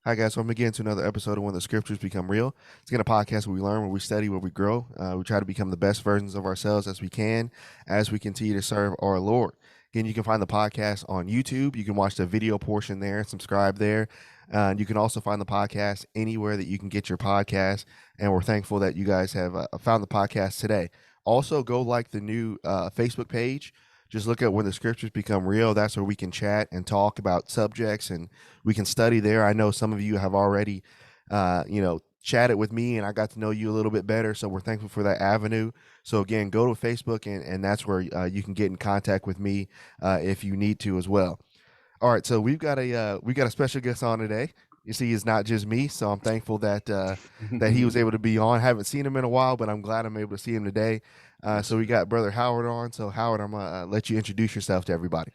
Hi, guys. Welcome again to another episode of When the Scriptures Become Real. It's again a podcast where we learn, where we study, where we grow. We try to become the best versions of ourselves as we can as we continue to serve our Lord. Again, you can find the podcast on YouTube. You can watch the video portion there, subscribe there. And you can also find the podcast anywhere that you can get your podcast. And we're thankful that you guys have found the podcast today. Also, go like the new Facebook page. Just look at When the Scriptures Become Real. That's where we can chat and talk about subjects, and we can study there. I know some of you have already, chatted with me, and I got to know you a little bit better. So we're thankful for that avenue. So again, go to Facebook, and that's where you can get in contact with me if you need to as well. All right, so we got a special guest on today. You see, it's not just me, so I'm thankful that he was able to be on. Haven't seen him in a while, but I'm glad I'm able to see him today. Yes, So we sir. got Brother Howard on. So Howard, I'm gonna let you introduce yourself to everybody.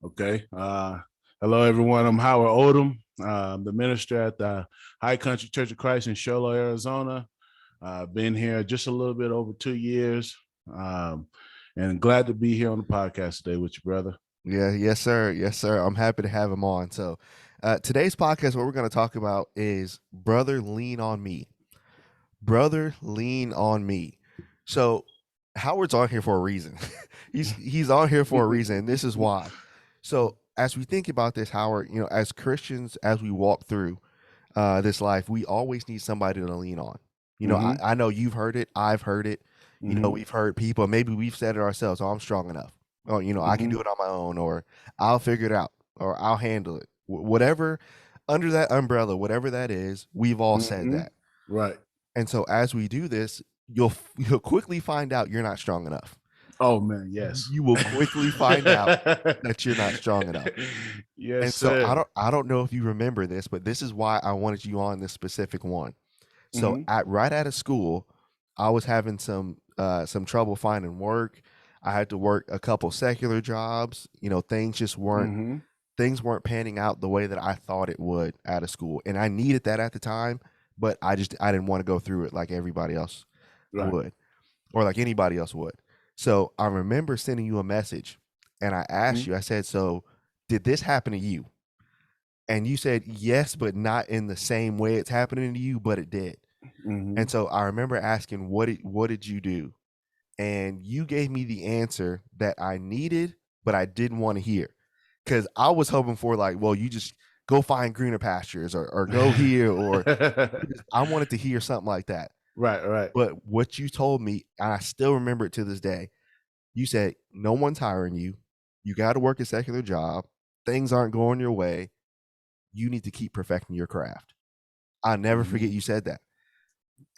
Okay. Hello, everyone. I'm Howard Odom, the minister at the High Country Church of Christ in Sholo, Arizona. Been here just a little bit over 2 years, um, and glad to be here on the podcast today with you, brother. Yeah, yes, sir. Yes, sir. I'm happy to have him on. So today's podcast, what we're going to talk about is Brother Lean on Me. Brother Lean on Me. So Howard's on here for a reason. he's on here for a reason, and this is why. So as we think about this, Howard, as Christians, as we walk through this life, we always need somebody to lean on. Hmm. I know you've heard it. I've heard it. Hmm. We've heard people. Maybe we've said it ourselves. Oh, I'm strong enough. Oh, I can Hmm. do it on my own, or I'll figure it out, or I'll handle it. Whatever under that umbrella, whatever that is, we've all said Hmm. that. Right. And so as we do this, you'll quickly find out you're not strong enough. Oh man, yes. You will quickly find out that you're not strong enough. Yes, And so I sir. don't I don't know if you remember this, but this is why I wanted you on this specific one. So Hmm. at right out of school, I was having some trouble finding work. I had to work a couple secular jobs. Hmm. Things weren't panning out the way that I thought it would out of school. And I needed that at the time, but I didn't want to go through it like everybody else Right. would, or like anybody else would. So I remember sending you a message, and I asked Hmm. you, I said, "So did this happen to you?" And you said, "Yes, but not in the same way it's happening to you, but it did." And Hmm. so I remember asking, what did you do? And you gave me the answer that I needed, but I didn't want to hear. Because I was hoping for, like, well, you just go find greener pastures, or go here, or I wanted to hear something like that. Right. Right. But what you told me, and I still remember it to this day, you said, no one's hiring you. You got to work a secular job. Things aren't going your way. You need to keep perfecting your craft. I'll never forget Hmm. you said that.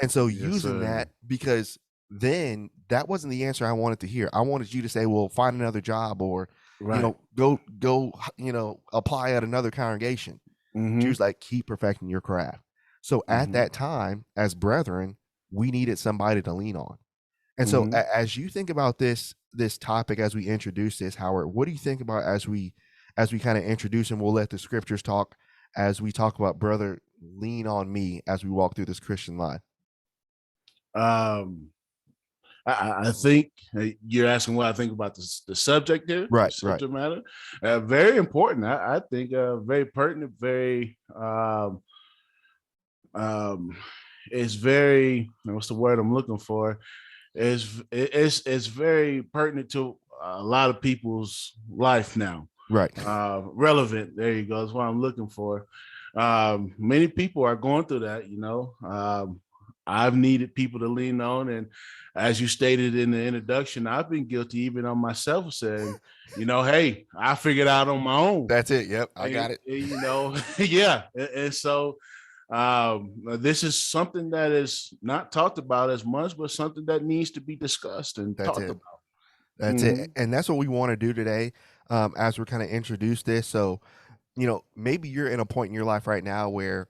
And so Yes, using sir. that, because then that wasn't the answer I wanted to hear. I wanted you to say, well, find another job, or, Right. go, apply at another congregation. But you Hmm. was like, keep perfecting your craft. So at Hmm. that time, as brethren, we needed somebody to lean on. And so Hmm. as you think about this topic, as we introduce this, Howard, what do you think about as we kind of introduce, and we'll let the scriptures talk as we talk about brother lean on me as we walk through this Christian life? Um, I think you're asking what I think about the subject here, the Right, right. subject matter. Very important. I think very pertinent, very um, it's very, what's the word I'm looking for? It's very pertinent to a lot of people's life now. Right. Relevant. There you go. That's what I'm looking for. Many people are going through that. I've needed people to lean on, and as you stated in the introduction, I've been guilty even on myself, saying, hey, I figured out on my own. That's it. Yep, I And, got it. yeah, and so this is something that is not talked about as much, but something that needs to be discussed and That's talked it. about. That's Mm-hmm. it. And that's what we want to do today, as we're kind of introduce this. So, maybe you're in a point in your life right now where,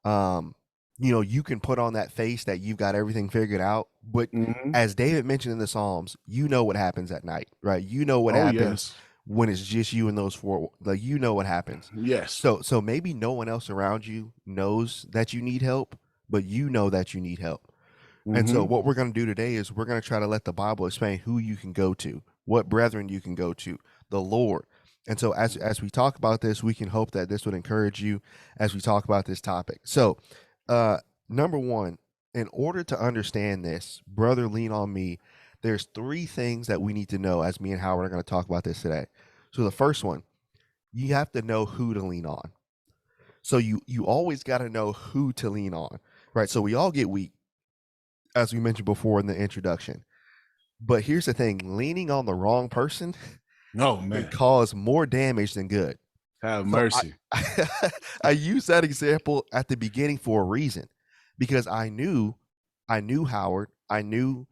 um, you can put on that face that you've got everything figured out. But Mm-hmm. as David mentioned in the Psalms, you know what happens at night, right? You know what Oh happens yes, when it's just you and those four. Like, you know what happens. yes. So maybe no one else around you knows that you need help, but you know that you need help. And so Mm-hmm. what we're going to do today is we're going to try to let the Bible explain who you can go to, what brethren you can go to, the Lord. And so as we talk about this, we can hope that this would encourage you as we talk about this topic. So, uh, number one, in order to understand this, brother, lean on me. There's three things that we need to know as me and Howard are going to talk about this today. So the first one, you have to know who to lean on. So you always got to know who to lean on, right? So we all get weak, as we mentioned before in the introduction. But here's the thing: leaning on the wrong person Oh can man, cause more damage than good. have So mercy. I use that example at the beginning for a reason, because I knew Howard. I knew,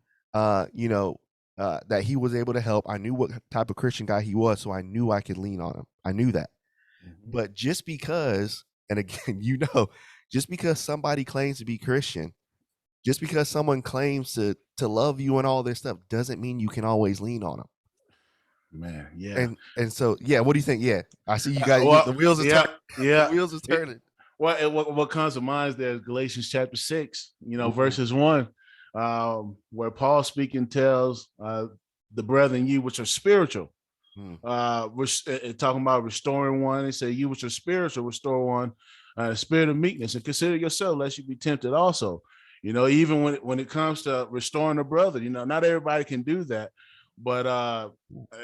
you know, that he was able to help. I knew what type of Christian guy he was, so I knew I could lean on him. I knew that. Mhm. But just because, and again, just because somebody claims to be Christian, just because someone claims to love you and all this stuff, doesn't mean you can always lean on them. Man, yeah. And so yeah, what do you think? Yeah, I see you got Well, the wheels are yeah, turning. The yeah. wheels are It, turning. what comes to mind is there's Galatians chapter 6, Ooh. verses 1, where Paul speaking tells the brethren, you which are spiritual, Mm, talking about restoring one. They say, you which are spiritual, restore one, spirit of meekness, and consider yourself, lest you be tempted also. Even when it comes to restoring a brother, not everybody can do that, but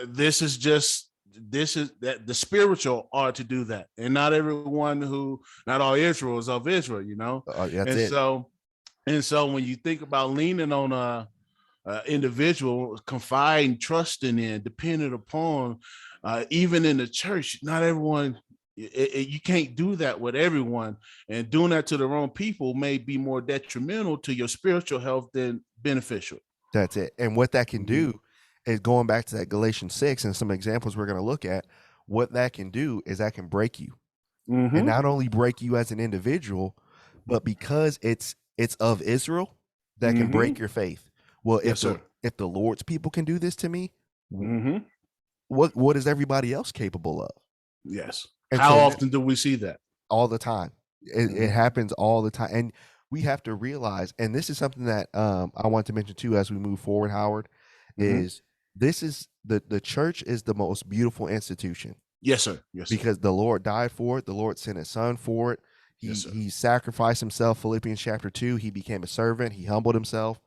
this is just this is that the spiritual are to do that, and not everyone not all Israel is of Israel, that's and it. so when you think about leaning on individual, confiding, trusting in, dependent upon, even in the church, not everyone. You can't do that with everyone, and doing that to the wrong people may be more detrimental to your spiritual health than beneficial. That's it. And what that can Mm-hmm. do is going back to that Galatians 6 and some examples we're going to look at. What that can do is that can break you, and Mm-hmm. not only break you as an individual, but because it's of Israel, that can Mm-hmm. break your faith. Well, Yes, sir. if the Lord's people can do this to me, Mm-hmm. what is everybody else capable of? Yes. And How so often do we see that? all the time. It Mm-hmm. happens all the time, and we have to realize. And this is something that I want to mention too as we move forward. Howard, Mm-hmm. is this is the church is the most beautiful institution Yes, sir. Yes, sir. because the Lord died for it. The Lord sent His Son for it. Yes, sir. He sacrificed Himself. Philippians chapter 2. He became a servant. He humbled Himself.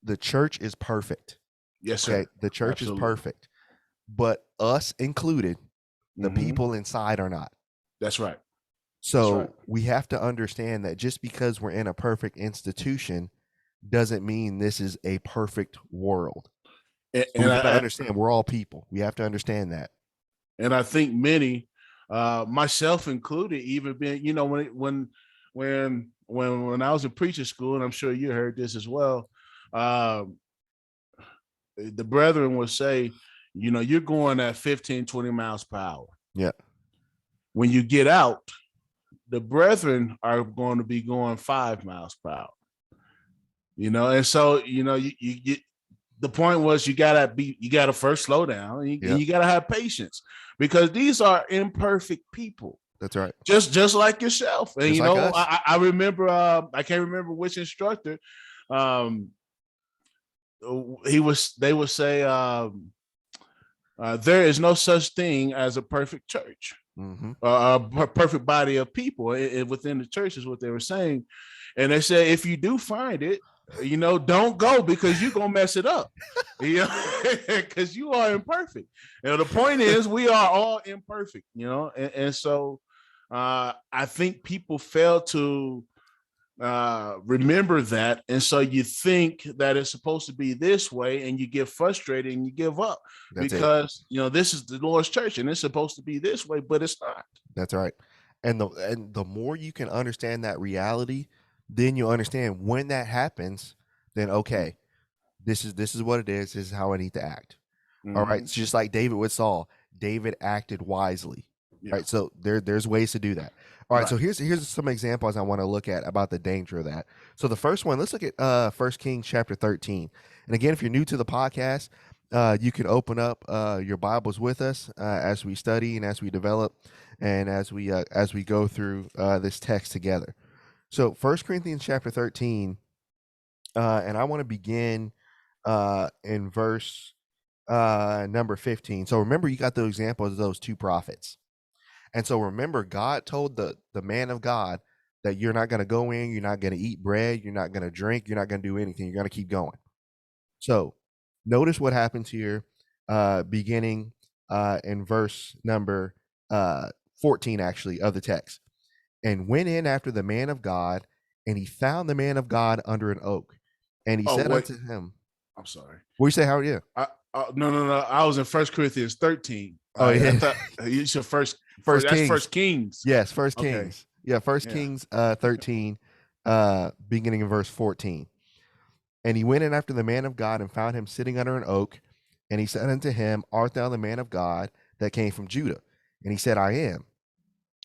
The church is perfect. Yes, Okay, sir. the church is Absolutely. perfect, but us included, the Mm-hmm. people inside are not. That's right. That's right. So we have to understand that just because we're in a perfect institution doesn't mean this is a perfect world. And, So we and got to I, understand we're all people. We have to understand that. and I think many, myself included, even being, when I was in preacher school, and I'm sure you heard this as well, um, the brethren would say, you're going at 15, 20 miles per hour. Yeah, When you get out, the brethren are going to be going 5 miles per hour. And so you the point was you gotta first slow down, and yeah, you gotta have patience, because these are imperfect people, that's right. just like yourself. And Just like us. I remember, I can't remember which instructor, um they would say, there is no such thing as a perfect church, Mm-hmm. a perfect body of people within the church, is what they were saying. And they said, if you do find it, don't go, because you're gonna mess it up. Because you are imperfect. The point is, we are all imperfect. And so I think people fail to remember that, and so you think that it's supposed to be this way, and you get frustrated and you give up, That's it. because this is the Lord's church and it's supposed to be this way, but it's not. That's right. And the more you can understand that reality, then you'll understand when that happens. Then okay, this is what it is. This is how I need to act. All right. Mm-hmm. It's just like David with Saul. David acted wisely. Yeah. Right. So there's ways to do that. All right. So Right. here's some examples I want to look at about the danger of that. So the first one, let's look at First Kings chapter 13. And again, if you're new to the podcast, you can open up your Bibles with us as we study and as we develop and as we go through this text together. So First Corinthians chapter 13, and I want to begin in verse number 15. So remember, you got the example of those two prophets. And so remember, God told the man of God that you're not going to go in, you're not going to eat bread, you're not going to drink, you're not going to do anything. You're going to keep going. So notice what happens here, beginning in verse number 14, actually, of the text. And went in after the man of God, and he found the man of God under an oak. And he Oh, said wait. unto him, I'm sorry. what do you say, Howard? Yeah. No. I was in 1 Corinthians 13. Oh, I yeah. thought you said First that's Kings. First Kings. Yes, First Okay. Kings. Yeah, First Yeah. Kings 13, beginning in verse 14. And he went in after the man of God and found him sitting under an oak. And he said unto him, art thou the man of God that came from Judah? And he said, I am.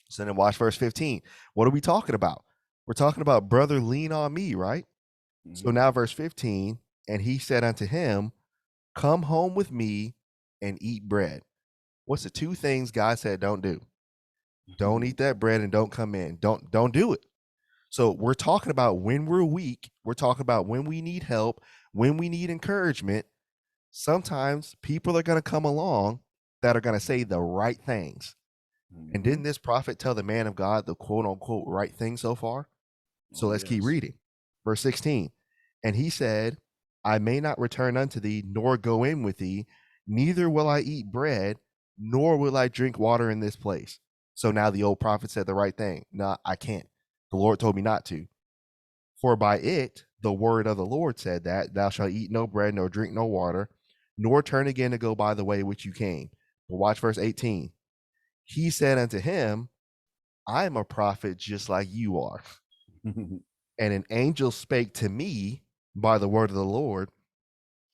So then watch verse 15. What are we talking about? We're talking about brother, lean on me, right? So Mm-hmm. now verse 15, and he said unto him, come home with me and eat bread. What's the two things God said don't do? Don't eat that bread and don't come in. Don't do it. So we're talking about when we're weak, we're talking about when we need help, when we need encouragement. Sometimes people are going to come along that are going to say the right things. And Mm-hmm. didn't this prophet tell the man of God the quote unquote right thing so far? So Oh, let's keep yes. reading. Verse 16. And he said, I may not return unto thee, nor go in with thee, neither will I eat bread, nor will I drink water in this place. So now the old prophet said the right thing. No, I can't. The Lord told me not to. For by it, the word of the Lord said that thou shalt eat no bread, nor drink no water, nor turn again to go by the way which you came. But watch verse 18. He said unto him, I am a prophet just like you are. And an angel spake to me by the word of the Lord,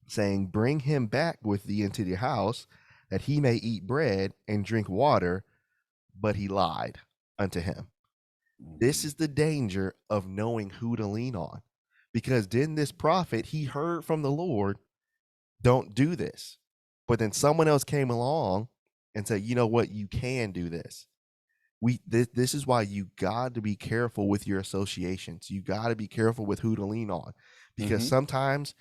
saying, bring him back with thee into the house, that he may eat bread and drink water. But he lied unto him. This is the danger of knowing who to lean on. Because then this prophet, he heard from the Lord, don't do this. But then someone else came along and said, you know what, you can do this. This is why you got to be careful with your associations. You got to be careful with who to lean on, because Mm-hmm. sometimes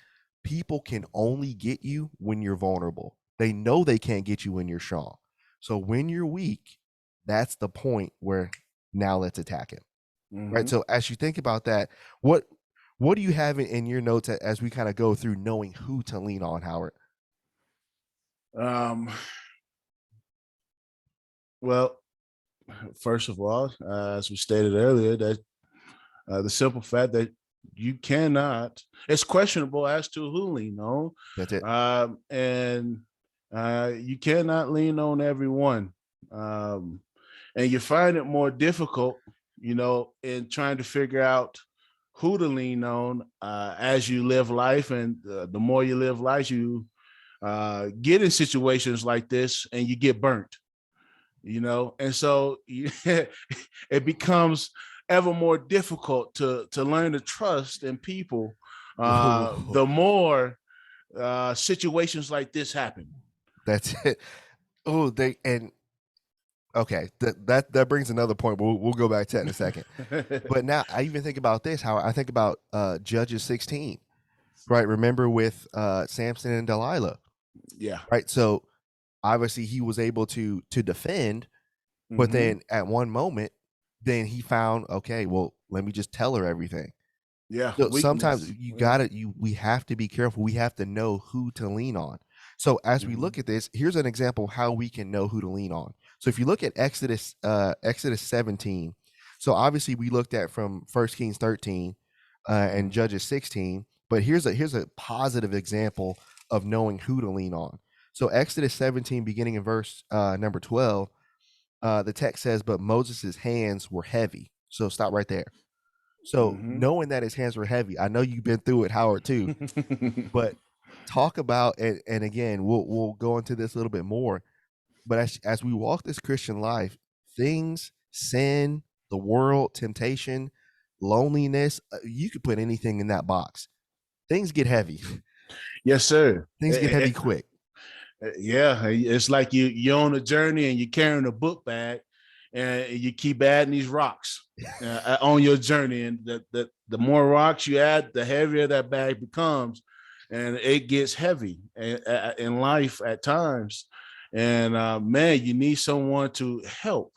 people can only get you when you're vulnerable. They know they can't get you when you're strong. So when you're weak, that's the point where now let's attack it. Right. Mm-hmm. So as you think about that, what do you have in your notes as we kind of go through knowing who to lean on, Howard? Well, first of all, as we stated earlier, that the simple fact that you cannot, it's questionable as to who lean on, That's it. and you cannot lean on everyone, and you find it more difficult, in trying to figure out who to lean on as you live life, and the more you live life, you get in situations like this, and you get burnt. And so it becomes ever more difficult to learn to trust in people Ooh, the more situations like this happen. that's it. Oh, they and okay, that brings another point. We'll go back to that in a second. But now I even think about this. How I think about Judges 16, right? Remember with Samson and Delilah, Yeah. right? So obviously he was able to defend, but Mm-hmm. then at one moment, then he found, okay, well, let me just tell her everything. Yeah. So sometimes Weakness. you Yeah. gotta we have to be careful. We have to know who to lean on. So as we Mm-hmm. look at this, here's an example of how we can know who to lean on. So if you look at Exodus 17, so obviously we looked at from 1 Kings 13 and Mm-hmm. Judges 16, but here's a positive example of knowing who to lean on. So Exodus 17, beginning in verse number 12, the text says, but Moses' hands were heavy. So stop right there. So knowing that his hands were heavy, I know you've been through it, Howard, too. Mm-hmm. But talk about, and again, we'll go into this a little bit more. But as we walk this Christian life, things, sin, the world, temptation, loneliness, you could put anything in that box. Things get heavy. Yes, sir. Things get heavy quick. Yeah, it's like you're on a journey and you're carrying a book bag, and you keep adding these rocks on your journey, and the more rocks you add, the heavier that bag becomes, and it gets heavy in life at times. And man, you need someone to help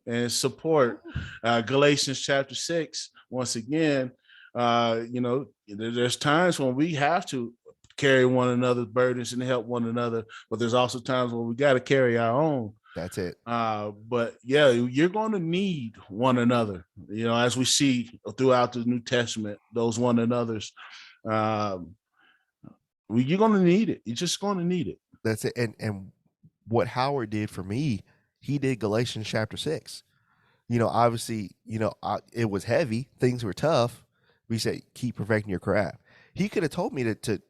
and support. Galatians chapter 6, once again, there's times when we have to carry one another's burdens and help one another, but there's also times when we got to carry our own. That's it. But yeah, you're going to need one another, as we see throughout the New Testament, those one another's. You're going to need it. You're just going to need it. That's it. And what Howard did for me, he did Galatians chapter 6. Obviously, it was heavy. Things were tough. We said, keep perfecting your craft. He could have told me to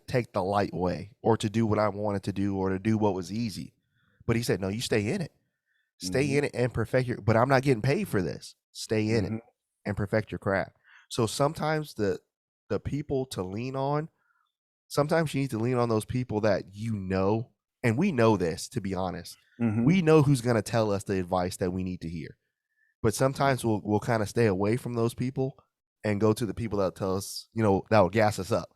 take the light way, or to do what I wanted to do, or to do what was easy. But he said, no, you stay in it. Stay in it and perfect your, but I'm not getting paid for this. Stay in it and perfect your craft. So sometimes the people to lean on, sometimes you need to lean on those people that and we know this, to be honest. We know who's going to tell us the advice that we need to hear. But sometimes we'll kind of stay away from those people and go to the people that tell us, that will gas us up.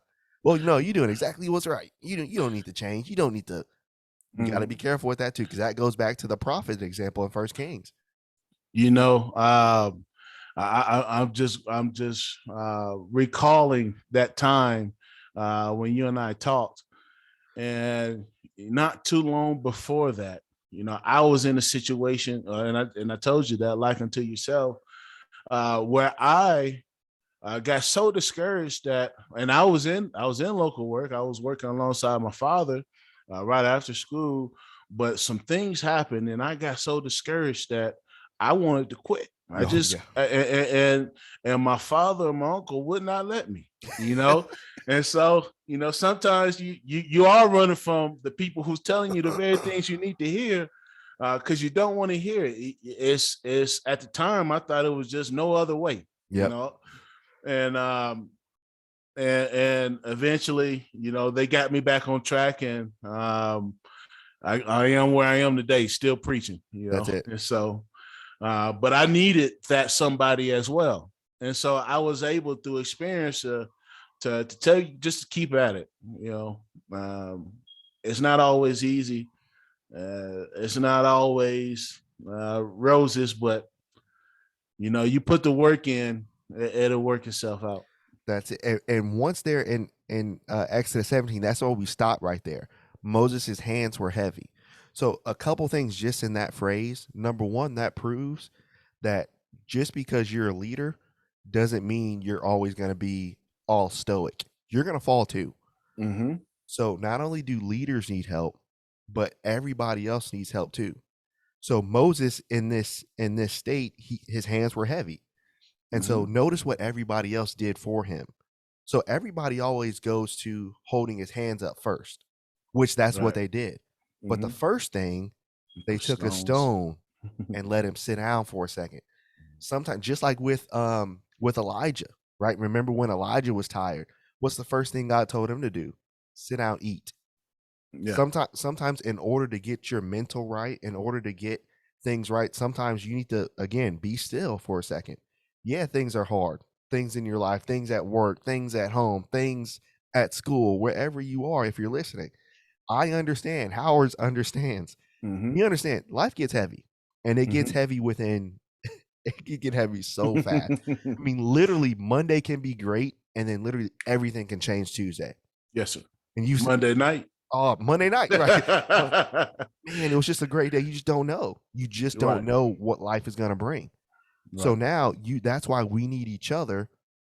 Well, you're doing exactly what's right. You don't need to change. You don't need to. You got to be careful with that too, because that goes back to the prophet example in First Kings. I'm just recalling that time when you and I talked, and not too long before that, I was in a situation, and I told you that, like unto yourself, where I got so discouraged that, and I was in local work. I was working alongside my father right after school, but some things happened, and I got so discouraged that I wanted to quit. I just and my father and my uncle would not let me, and so sometimes you are running from the people who's telling you the very things you need to hear, because you don't want to hear it. It's at the time I thought it was just no other way, and eventually, they got me back on track, and I am where I am today, still preaching, That's it. And so, but I needed that somebody as well. And so I was able to experience to tell you, just to keep at it. It's not always easy. It's not always roses, but you put the work in, it'll work itself out. That's it. And once they're in Exodus 17, that's all we stop right there. Moses' hands were heavy. So a couple things just in that phrase. Number one, that proves that just because you're a leader doesn't mean you're always going to be all stoic. You're going to fall too. So not only do leaders need help, but everybody else needs help too. So Moses in this state, his hands were heavy. And so notice what everybody else did for him. So everybody always goes to holding his hands up first, which that's what they did. But the first thing, they took a stone and let him sit down for a second. Sometimes, just like with Elijah, right? Remember when Elijah was tired? What's the first thing God told him to do? Sit down, eat. Yeah. Sometimes in order to get your mental right, in order to get things right, sometimes you need to, again, be still for a second. Yeah, things are hard. Things in your life, things at work, things at home, things at school, wherever you are, if you're listening. I understand. Howard understands. You understand. Life gets heavy, and it gets heavy within. It can get heavy so fast. I mean, literally, Monday can be great, and then literally everything can change Tuesday. Yes, sir. And you Monday night. Oh, Monday night, right? Man, it was just a great day. You just don't know. You just don't know what life is going to bring. Right. So now that's why we need each other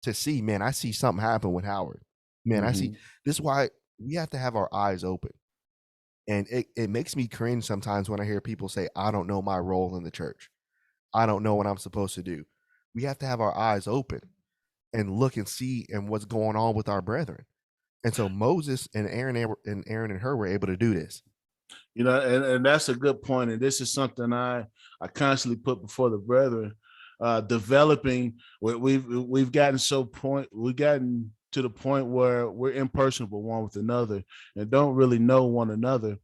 to see, man, I see something happen with Howard. Man, I see. This is why we have to have our eyes open. And it makes me cringe sometimes when I hear people say, I don't know my role in the church. I don't know what I'm supposed to do. We have to have our eyes open and look and see and what's going on with our brethren. And so Moses and Aaron and Hur were able to do this. And that's a good point. And this is something I constantly put before the brethren. Developing, we've gotten to the point where we're impersonable one with another and don't really know one another,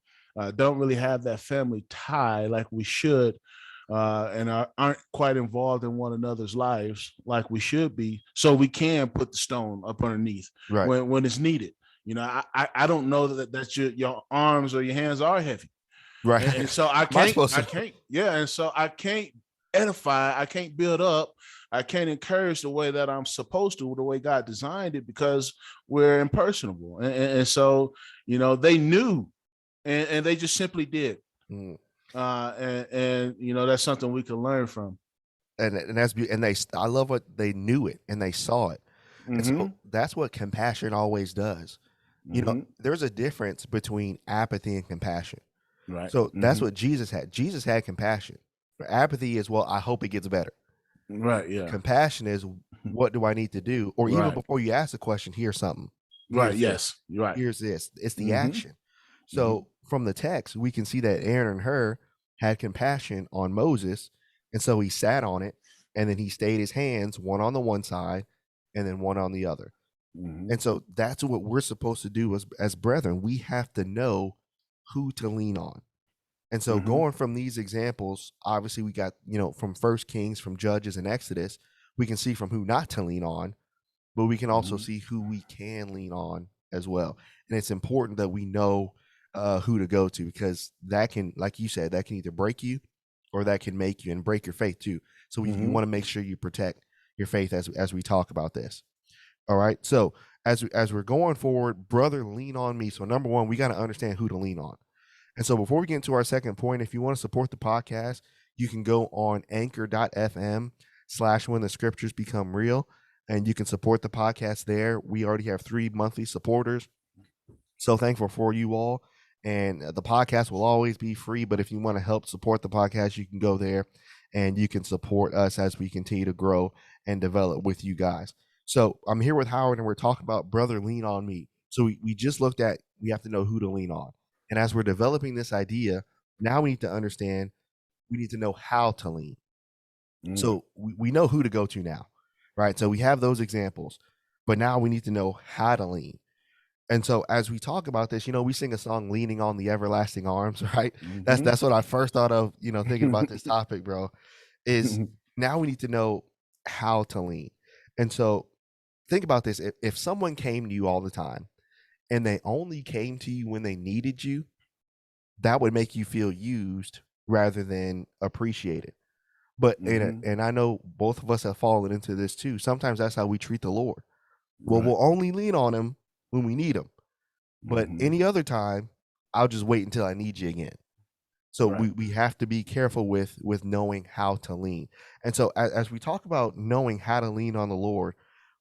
don't really have that family tie like we should, and aren't quite involved in one another's lives like we should be, so we can put the stone up underneath when it's needed. I don't know that your arms or your hands are heavy. Right. And so How am I supposed I to? can't, yeah. And so I can't edify, I can't build up, I can't encourage the way that I'm supposed to, the way God designed it, because we're impersonable. And so, they knew, and they just simply did. Mm. And that's something we can learn from. And that's and I love what they knew it and they saw it. And so Mm-hmm. that's what compassion always does. Mm-hmm. There's a difference between apathy and compassion. Right. So that's Mm-hmm. what Jesus had. Jesus had compassion. Apathy is, well, I hope it gets better. Right. Yeah. Compassion is, what do I need to do? Or even Right. before you ask the question, here's something. Right. Here's this. Yes. You're right. Here's this. It's the Mm-hmm. action. Mm-hmm. So from the text, we can see that Aaron and Hur had compassion on Moses. And so he sat on it, and then he stayed his hands, one on the one side and then one on the other. Mm-hmm. And so that's what we're supposed to do as brethren. We have to know who to lean on. And so Mm-hmm. going from these examples, obviously we got, from First Kings, from Judges and Exodus, we can see from who not to lean on, but we can also Mm-hmm. see who we can lean on as well. And it's important that we know who to go to, because that can, like you said, that can either break you or that can make you and break your faith too. So you Mm-hmm. want to make sure you protect your faith as we talk about this. All right. So as we're going forward, brother, lean on me. So number one, we got to understand who to lean on. And so before we get into our second point, if you want to support the podcast, you can go on anchor.fm/when the scriptures become real, and you can support the podcast there. We already have 3 monthly supporters. So thankful for you all. And the podcast will always be free, but if you want to help support the podcast, you can go there and you can support us as we continue to grow and develop with you guys. So I'm here with Howard, and we're talking about brother, lean on me. So we just looked at, we have to know who to lean on. And as we're developing this idea, now we need to understand, we need to know how to lean. Mm-hmm. So we know who to go to now, right? So we have those examples, but now we need to know how to lean. And so as we talk about this, we sing a song, Leaning on the Everlasting Arms, right? Mm-hmm. That's what I first thought of, thinking about this topic, bro, is now we need to know how to lean. And so think about this. If someone came to you all the time and they only came to you when they needed you, that would make you feel used rather than appreciated. But Mm-hmm. and I know both of us have fallen into this too. Sometimes that's how we treat the Lord. Well, Right. we'll only lean on him when we need him. But Mm-hmm. any other time, I'll just wait until I need you again. So Right. we have to be careful with knowing how to lean. And so as we talk about knowing how to lean on the Lord,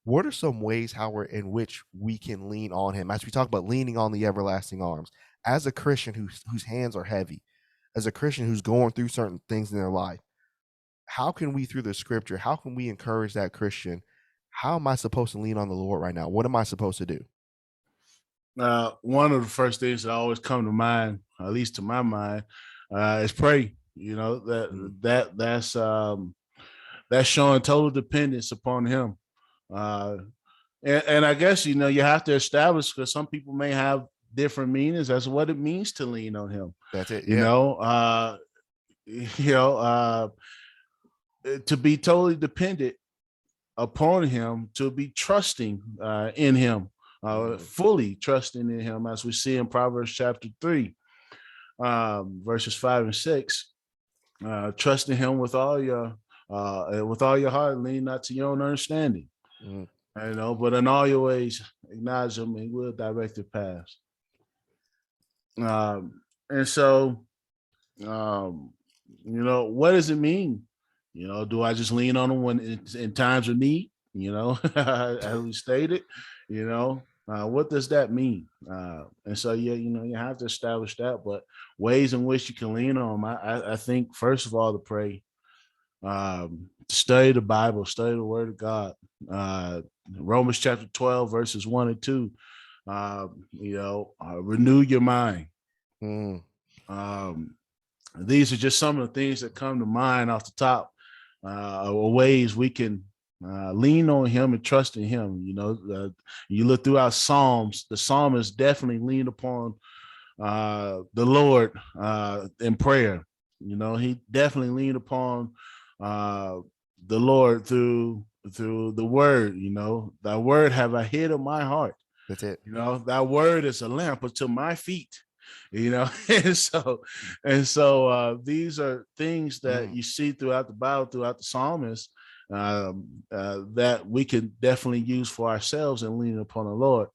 what are some ways in which we can lean on him? As we talk about leaning on the everlasting arms, as a Christian whose hands are heavy, as a Christian who's going through certain things in their life, how can we, through the scripture, how can we encourage that Christian? How am I supposed to lean on the Lord right now? What am I supposed to do? One of the first things that always come to mind, at least to my mind, is pray. That's showing total dependence upon Him. And I guess you have to establish, because some people may have different meanings as to what it means to lean on Him. That's it. You Yeah. know, to be totally dependent upon Him, to be trusting in Him. Fully trusting in Him, as we see in Proverbs chapter 3, verses 5 and 6. Trust in Him with all your heart, lean not to your own understanding. Mm-hmm. But in all your ways, acknowledge Him, and He will direct your paths. And so, what does it mean? Do I just lean on Him when in times of need? As we stated, what does that mean? And so, you have to establish that. But ways in which you can lean on Him, I think, first of all, to pray, study the Bible, study the Word of God. Romans chapter 12, verses 1 and 2. Renew your mind. These are just some of the things that come to mind off the top, ways we can lean on Him and trust in Him. You look throughout Psalms, the psalmist definitely leaned upon the Lord in prayer. He definitely leaned upon the Lord through the Word. Thy Word have I hid in my heart, That's it. That word is a lamp unto my feet. And so these are things that Mm. you see throughout the Bible, throughout the psalmist, that we can definitely use for ourselves and lean upon the Lord.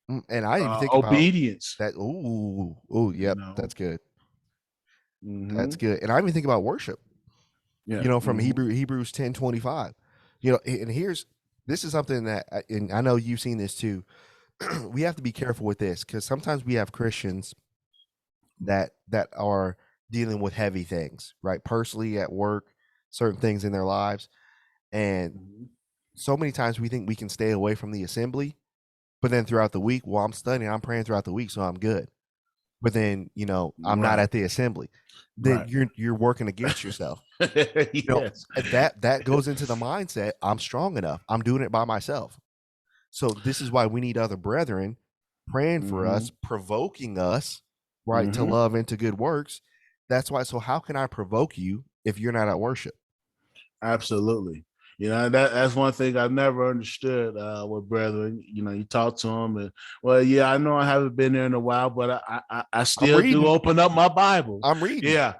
And I even think about Obedience. that. Ooh, you yep, know that's good. That's hmm good. And I even think about worship. yeah. From Hebrews 10:25. And this is something that, and I know you've seen this too. We have to be careful with this because sometimes we have Christians that are dealing with heavy things, right? Personally, at work, certain things in their lives, and hmm so many times we think we can stay away from the assembly, but then throughout the week, while I'm studying, I'm praying throughout the week, so I'm good. But then, I'm not right. at the assembly. Then Right. you're working against yourself. Yes. That goes into the mindset. I'm strong enough. I'm doing it by myself. So this is why we need other brethren praying for hmm us, provoking us, right, to hmm love and to good works. That's why. So how can I provoke you if you're not at worship? Absolutely. That's one thing I've never understood with brethren. You talk to them, and well, yeah, I know I haven't been there in a while, but I I'm still do reading. open up my Bible. I'm reading. Yeah,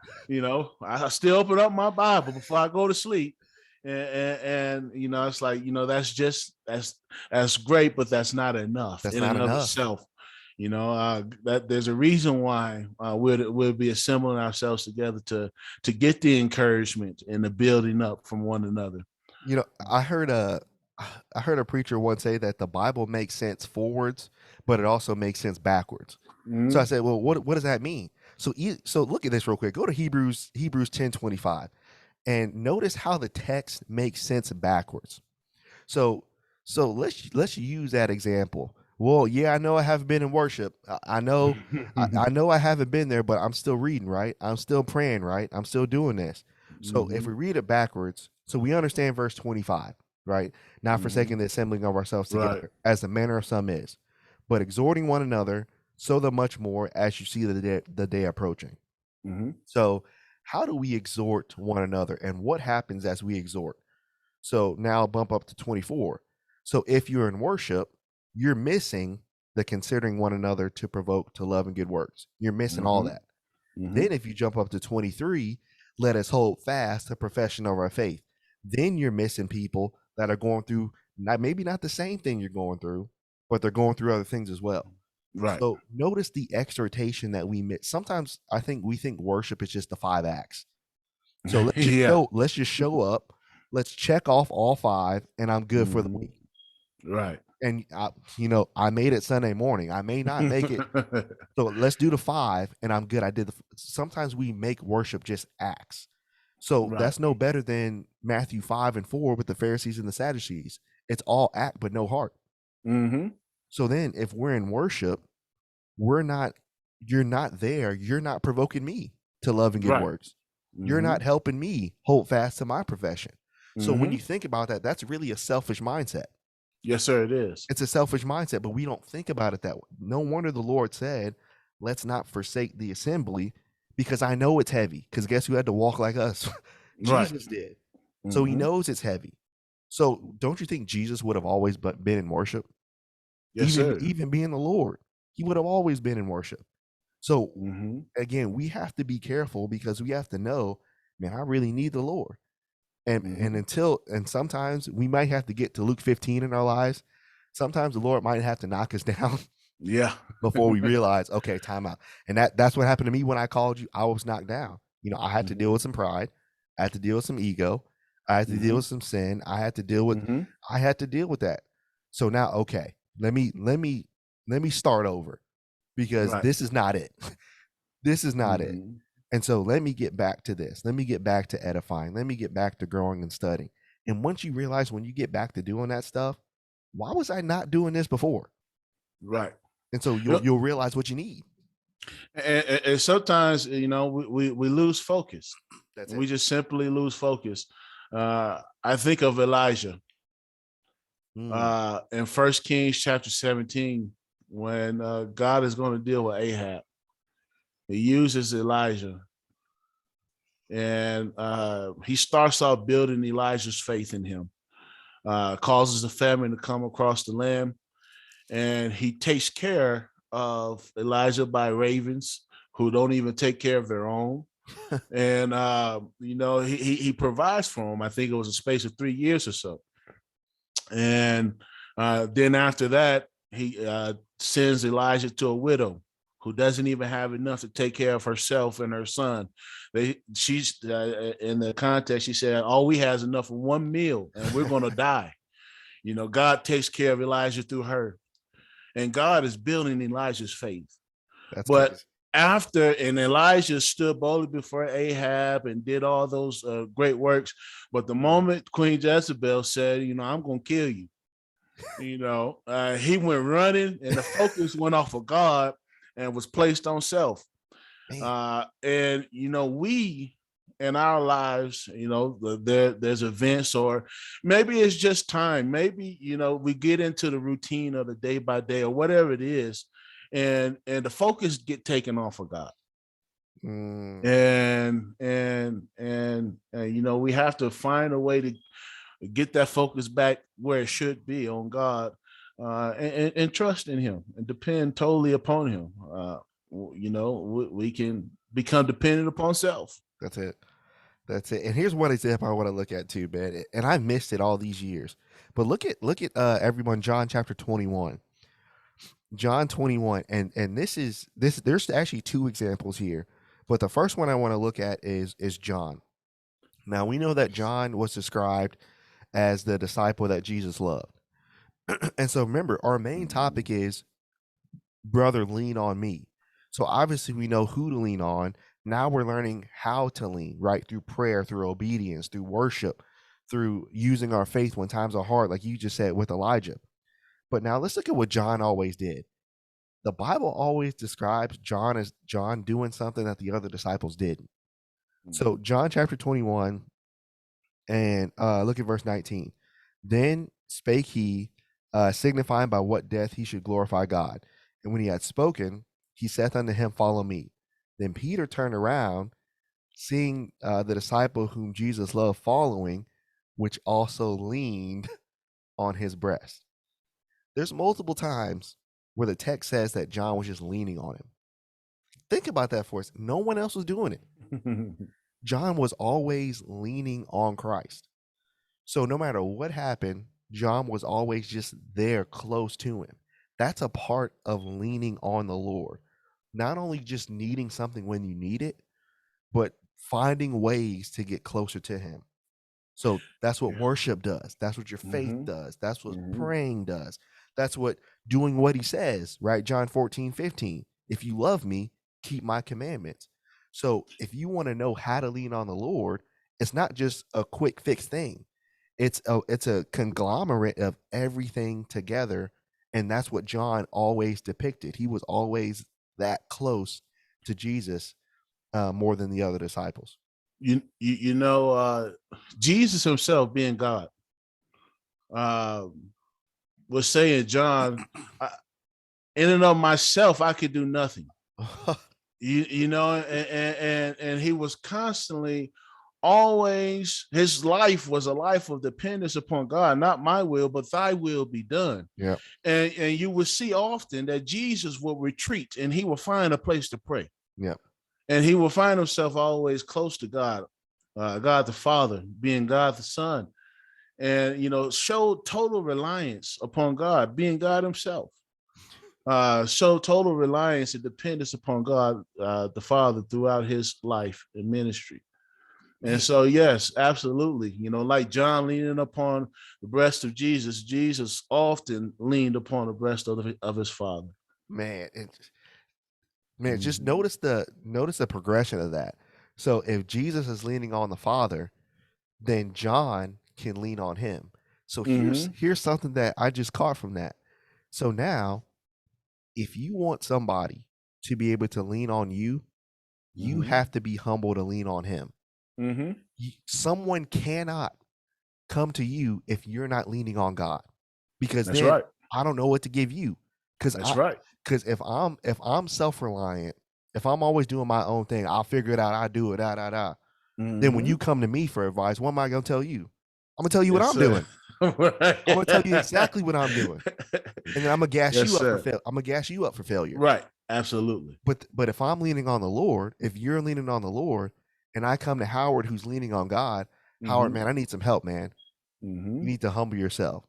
I still open up my Bible before I go to sleep, and it's like that's great, but that's not enough That's in not and of enough. itself. That there's a reason why we'll be assembling ourselves together to get the encouragement and the building up from one another. I heard a preacher once say that the Bible makes sense forwards, but it also makes sense backwards. So I Mhm. said, well, what does that mean? So look at this real quick. Go to Hebrews 10:25 and notice how the text makes sense backwards. So let's use that example. Well, yeah, I know I haven't been in worship. I know I know I haven't been there, but I'm still reading, right? I'm still praying, right? I'm still doing this. So if we Mhm. read it backwards, so we understand verse 25, right? Not forsaking Mhm. the assembling of ourselves Right. together, as the manner of some is, but exhorting one another, so the much more as you see the day approaching. Mhm. So how do we exhort one another, and what happens as we exhort? So now bump up to 24. So if you're in worship, you're missing the considering one another to provoke to love and good works. You're missing all Mhm. that. Mhm. Then if you jump up to 23, let us hold fast the profession of our faith. Then you're missing people that are going through maybe not the same thing you're going through, but they're going through other things as well. Right. So notice the exhortation that we miss. Sometimes I think we think worship is just the 5 acts. So Yeah. let's just show up. Let's check off all 5, and I'm good for the Mhm. week. Right. And I made it Sunday morning. I may not make it, so let's do the 5, and I'm good. I did sometimes we make worship just acts. So Right. that's no better than Matthew 5 and 4 with the Pharisees and the Sadducees. It's all act but no heart. Mhm. So then if we're in worship, we're not you're not there. You're not provoking me to love and good Right. works. You're not Mhm. helping me hold fast to my profession. So when you Mhm. think about that, that's really a selfish mindset. Yes, sir. It is. It's a selfish mindset, but we don't think about it that way. No wonder the Lord said, let's not forsake the assembly, because I know it's heavy. Because guess who had to walk like us? Right. Jesus did. So he Mhm. knows it's heavy. So don't you think Jesus would have always been in worship? Yes, Even sir. even being the Lord, he would have always been in worship. So Mhm. again, we have to be careful because we have to know, man, I really need the Lord. Mhm. And sometimes we might have to get to Luke 15 in our lives. Sometimes the Lord might have to knock us down Yeah. before we realize, okay, time out. And that's what happened to me when I called you. I was knocked down. I had to deal Mhm. with some pride. I had to deal with some ego. I had to deal Mhm. with some sin. Mhm. I had to deal with that. So now, okay, let me start over, because Right. this is not it. This is not it. Mhm. And so let me get back to this. Let me get back to edifying. Let me get back to growing and studying. And once you realize, when you get back to doing that stuff, why was I not doing this before? Right. And so You know, you'll realize what you need. and sometimes we lose focus. That's it. We just simply lose focus. I think of Elijah Mm, in First Kings chapter 17 when God is going to deal with Ahab. He uses Elijah, and he starts off building Elijah's faith in him. Causes a famine to come across the land, and he takes care of Elijah by ravens who don't even take care of their own. And he provides for him. I think it was a space of 3 years or so. And then after that, he sends Elijah to a widow who doesn't even have enough to take care of herself and her son. She's in the context, she said, all we have is enough for one meal and we're going to die. God takes care of Elijah through her. And God is building Elijah's faith. That's But crazy. and Elijah stood boldly before Ahab and did all those great works. But the moment Queen Jezebel said, I'm going to kill you, he went running and the focus went off of God and was placed on self. And we in our lives, there's events, or maybe it's just time. Maybe, we get into the routine of the day by day or whatever it is, and the focus get taken off of God. And we have to find a way to get that focus back where it should be, on God, and trust in him and depend totally upon him. We can become dependent upon self. That's it. That's it. And here's one example I want to look at too, man. And I missed it all these years. But look at everyone, John chapter 21. John 21. And this there's actually two examples here. But the first one I want to look at is John. Now we know that John was described as the disciple that Jesus loved. And so remember, our main topic is, brother, lean on me. So obviously we know who to lean on. Now we're learning how to lean, right? Through prayer, through obedience, through worship, through using our faith when times are hard, like you just said with Elijah. But now let's look at what John always did. The Bible always describes John as John doing something that the other disciples didn't. So John chapter 21, and look at verse 19. Then spake he, signifying by what death he should glorify God. And when he had spoken, he saith unto him, follow me. Then Peter turned around, seeing the disciple whom Jesus loved following, which also leaned on his breast. There's multiple times where the text says that John was just leaning on him. Think about that for us. No one else was doing it. John was always leaning on Christ. So no matter what happened, John was always just there close to him. That's a part of leaning on the Lord. Not only just needing something when you need it, but finding ways to get closer to him. So that's what worship does. That's what your faith does. That's what praying does. That's what doing what he says, right? John 14:15. If you love me, keep my commandments. So if you want to know how to lean on the Lord, it's not just a quick fix thing. It's a conglomerate of everything together. And that's what John always depicted. He was always that close to Jesus, more than the other disciples. Jesus himself, being God, was saying, John, in and of myself, I could do nothing. And he was constantly, always, his life was a life of dependence upon God. Not my will, but thy will be done. Yeah. And you will see often that Jesus will retreat and he will find a place to pray. Yeah. And he will find himself always close to God, God the Father, being God the Son, and showed total reliance upon God, being God himself. Showed total reliance and dependence upon God the Father throughout his life and ministry. And so, yes, absolutely. Like John leaning upon the breast of Jesus, Jesus often leaned upon the breast of his Father. Just notice the progression of that. So if Jesus is leaning on the Father, then John can lean on him. So here's something that I just caught from that. So now, if you want somebody to be able to lean on you, you have to be humble to lean on him. Someone cannot come to you if you're not leaning on God, because that's then right. I don't know what to give you. That's right. Because if I'm self-reliant, if I'm always doing my own thing, I'll figure it out. I do it. Then when you come to me for advice, what am I going to tell you? I'm going to tell you what I'm doing. I'm gonna tell you exactly what I'm doing, and then I'm gonna gas Yes, you up for sir. fail. I'm gonna gas you up for failure. Right. Absolutely. But if I'm leaning on the Lord, if you're leaning on the Lord, and I come to Howard who's leaning on God, Howard, Mm-hmm. man, I need some help, man. Mm-hmm. You need to humble yourself.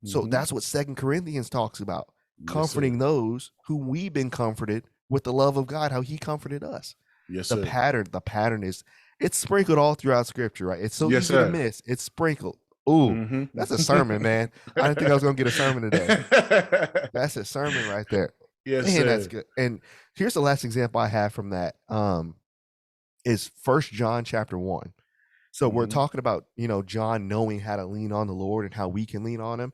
So Mm-hmm. that's what Second Corinthians talks about, Yes, sir. comforting those whom we've been comforted with the love of God, how He comforted us. Yes, The sir. pattern is it's sprinkled all throughout Scripture, right? It's so Yes, easy to sir. miss. It's sprinkled. Ooh, that's a sermon, man. I didn't think I was gonna get a sermon today. That's a sermon right there. Yes, Man, that's sir. good. And here's the last example I have from that. Is First John chapter 1. So we're Mm-hmm. talking about, John knowing how to lean on the Lord and how we can lean on him.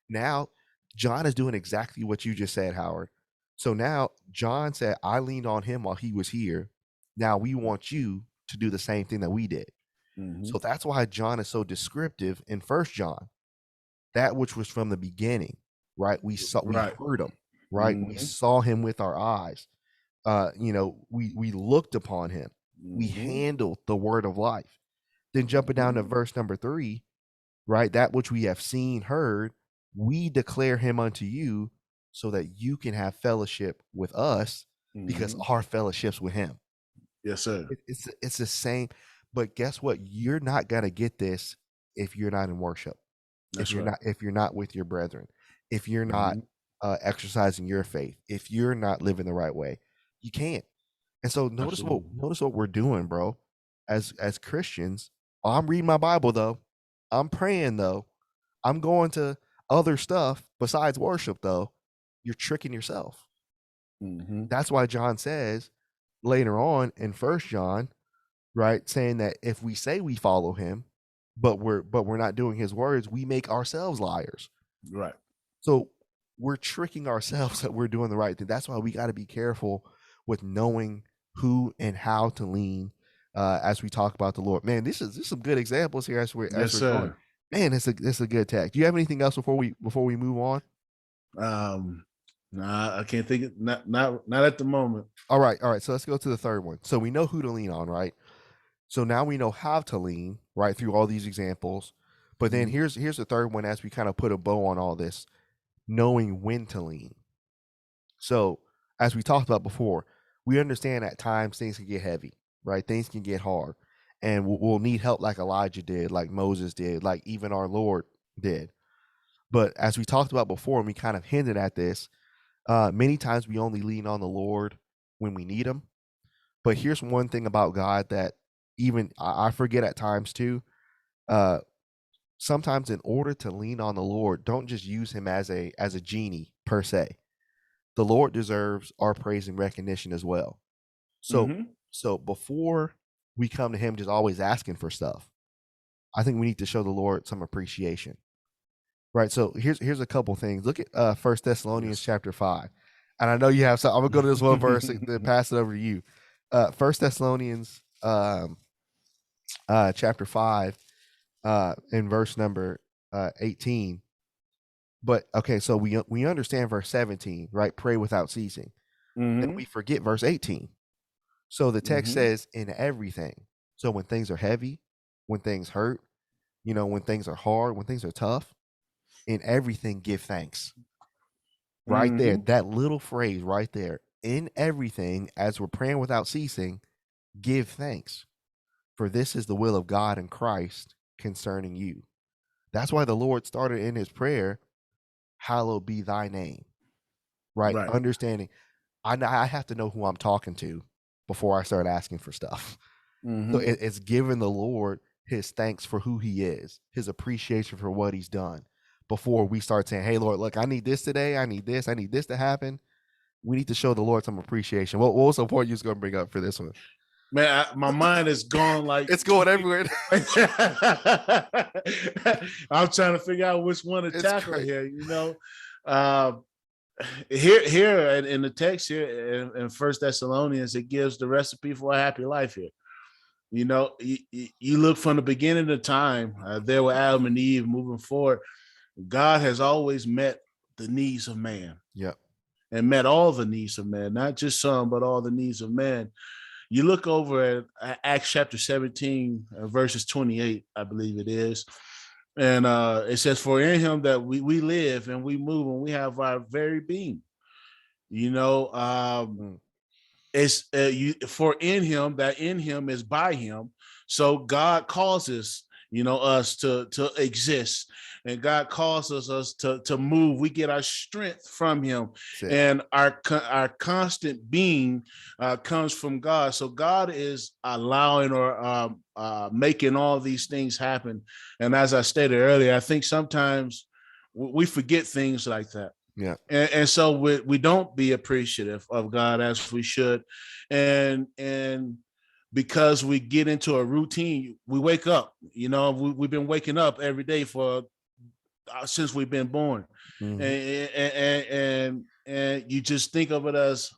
Now, John is doing exactly what you just said, Howard. So now John said, I leaned on him while he was here. Now we want you to do the same thing that we did. Mm-hmm. So that's why John is so descriptive in First John. That which was from the beginning, right? We Right. heard him, right? We Mm-hmm. saw him with our eyes. We looked upon him. We Mm-hmm. handled the word of life. Then jumping down to Mm-hmm. verse number 3, right? That which we have seen, heard, we declare him unto you so that you can have fellowship with us because Mm-hmm. our fellowship's with him. Yes, sir. It's the same. But guess what? You're not gonna get this if you're not in worship, That's right. if you're not with your brethren, if you're not Mm-hmm. exercising your faith, if you're not living the right way, you can't. And so Absolutely. notice what we're doing, bro. As Christians, I'm reading my Bible though. I'm praying though. I'm going to other stuff besides worship though. You're tricking yourself. Mm-hmm. That's why John says later on in First John, right, saying that if we say we follow him, but we're not doing his words, we make ourselves liars. Right. So we're tricking ourselves that we're doing the right thing. That's why we got to be careful with knowing who and how to lean as we talk about the Lord. Man, this is some good examples here as Yes, we're going. sir. Man, it's a good text. Do you have anything else before we move on? Nah, I can't think it. Not at the moment. All right. So let's go to the third one. So we know who to lean on, right? So now we know how to lean, right, through all these examples. But then Mm-hmm. here's the third one as we kind of put a bow on all this, knowing when to lean. So, as we talked about before, we understand at times things can get heavy, right? Things can get hard, and we'll need help like Elijah did, like Moses did, like even our Lord did. But as we talked about before, and we kind of hinted at this, many times we only lean on the Lord when we need Him. But here's one thing about God that even I forget at times too. Uh, Sometimes, in order to lean on the Lord, don't just use Him as a genie per se. The Lord deserves our praise and recognition as well. So Mm-hmm. so before we come to him just always asking for stuff, I think we need to show the Lord some appreciation. Right. So here's a couple things. Look at First Thessalonians Yes. chapter 5. And I know you have some. I'm gonna go to this one verse and then pass it over to you. First Thessalonians chapter 5 in verse number 18. But okay, so we understand verse 17, right? Pray without ceasing. Then Mm-hmm. we forget verse 18. So the text Mm-hmm. says in everything. So when things are heavy, when things hurt, when things are hard, when things are tough, in everything give thanks. Right there, Mm-hmm. that little phrase right there. In everything, as we're praying without ceasing, give thanks. For this is the will of God in Christ concerning you. That's why the Lord started in his prayer, hallowed be thy name. Right? Right. Understanding I have to know who I'm talking to before I start asking for stuff. So Mm-hmm. it's giving the Lord his thanks for who he is, his appreciation for what he's done before we start saying, hey, Lord, look, I need this today. I need this to happen. We need to show the Lord some appreciation. What was the point you was going to bring up for this one? Man, my mind is gone like It's going everywhere. I'm trying to figure out which one to It's tackle great. here. Uh, here in the text here in First Thessalonians, it gives the recipe for a happy life here. You look from the beginning of time, there were Adam and Eve moving forward. God has always met the needs of man. Yep. And met all the needs of man, not just some, but all the needs of man. You look over at Acts chapter 17, verses 28, I believe it is. And it says, for in him that we live and we move and we have our very being. You know, Mm. it's for in him, that in him is by him. So God causes, us to exist, and God causes us to move. We get our strength from him, That's it. and our constant being comes from God. So God is allowing or making all these things happen. And as I stated earlier, I think sometimes we forget things like that. Yeah. And so we don't be appreciative of God as we should, and because we get into a routine, we wake up. We've been waking up every day for since we've been born, Mhm. and you just think of it as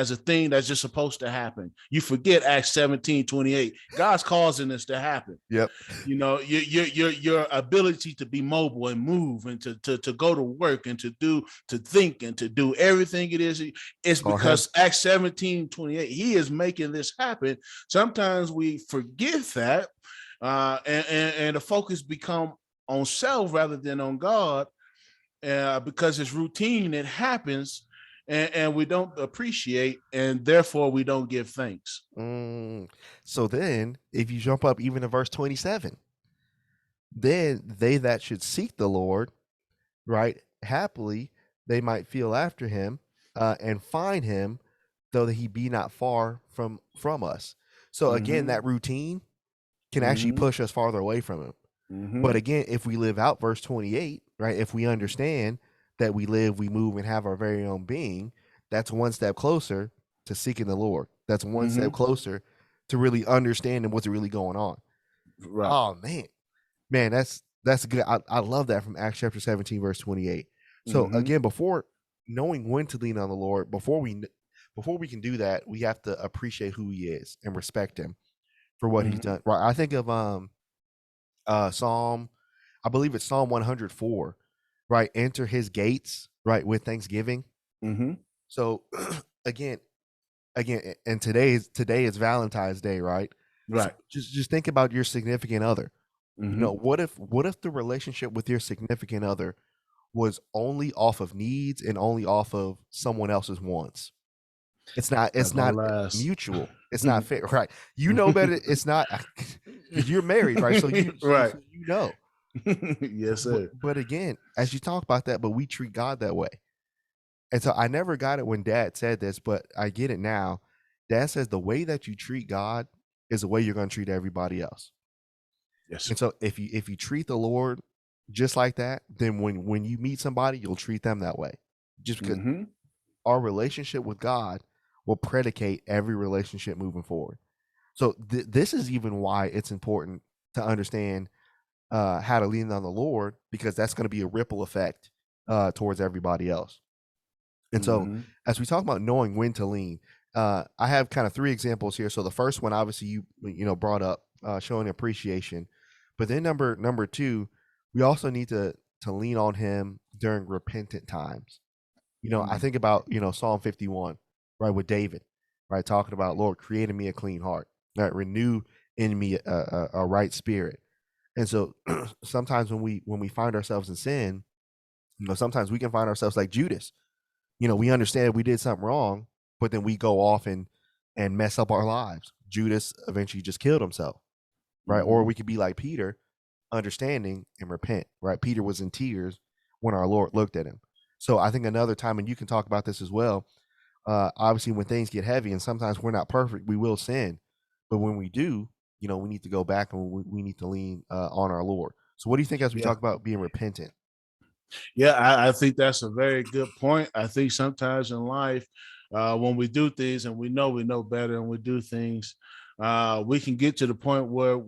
a thing that's just supposed to happen. You forget Acts 17:28. God's causing this to happen. Yep. Your ability to be mobile and move and to go to work and to think and to do everything it is. It's All him. because Acts 17:28, he is making this happen. Sometimes we forget that, and the focus become on self rather than on God, because it's routine. It happens, and we don't appreciate, and therefore we don't give thanks. Mm. So then, if you jump up even to verse 27, then they that should seek the Lord, right, happily they might feel after him, and find him, though that he be not far from us. So again, Mm-hmm. that routine can actually Mm-hmm. push us farther away from him. Mm-hmm. But again, if we live out verse 28, right, if we understand that we live, we move, and have our very own being, that's one step closer to seeking the Lord. That's one step Mm-hmm. closer to really understanding what's really going on. Right. Oh man, that's good. I love that from Acts chapter 17, verse 28. So Mm-hmm. again, before knowing when to lean on the Lord, before we can do that, we have to appreciate who he is and respect him for what he's Mm-hmm. done. Right. I think of Psalm, I believe it's Psalm 104, right? Enter his gates, right, with thanksgiving. Mm-hmm. So again, and today is Valentine's Day, right? So Right. just think about your significant other. Mm-hmm. What if the relationship with your significant other was only off of needs and only off of someone else's wants? It's Not gonna not last. mutual. It's not fair, right? You know better. It's not because you're married, right? So Right. you know. Yes, sir. But again, as you talk about that, but we treat God that way. And so I never got it when Dad said this, but I get it now. Dad says the way that you treat God is the way you're going to treat everybody else. Yes. And so if you treat the Lord just like that, then when you meet somebody, you'll treat them that way. Just because Mm-hmm. our relationship with God will predicate every relationship moving forward. So this is even why it's important to understand how to lean on the Lord, because that's going to be a ripple effect towards everybody else. And so, Mm-hmm. as we talk about knowing when to lean, I have kind of three examples here. So the first one, obviously, you brought up showing appreciation, but then number two, we also need to lean on Him during repentant times. I think about Psalm 51, right, with David, right, talking about Lord, create in me a clean heart, right, renew in me a right spirit. And so sometimes when we find ourselves in sin, sometimes we can find ourselves like Judas. We understand we did something wrong, but then we go off and mess up our lives. Judas eventually just killed himself, right? Or Mm-hmm. we could be like Peter, understanding and repent, right? Peter was in tears when our Lord looked at him. So I think another time, and you can talk about this as well. Obviously, when things get heavy, and sometimes we're not perfect, we will sin, but when we do, we need to go back and we need to lean on our Lord. So, what do you think as we Yeah. talk about being repentant? Yeah, I think that's a very good point. I think sometimes in life, when we do things and we know better and we do things, we can get to the point where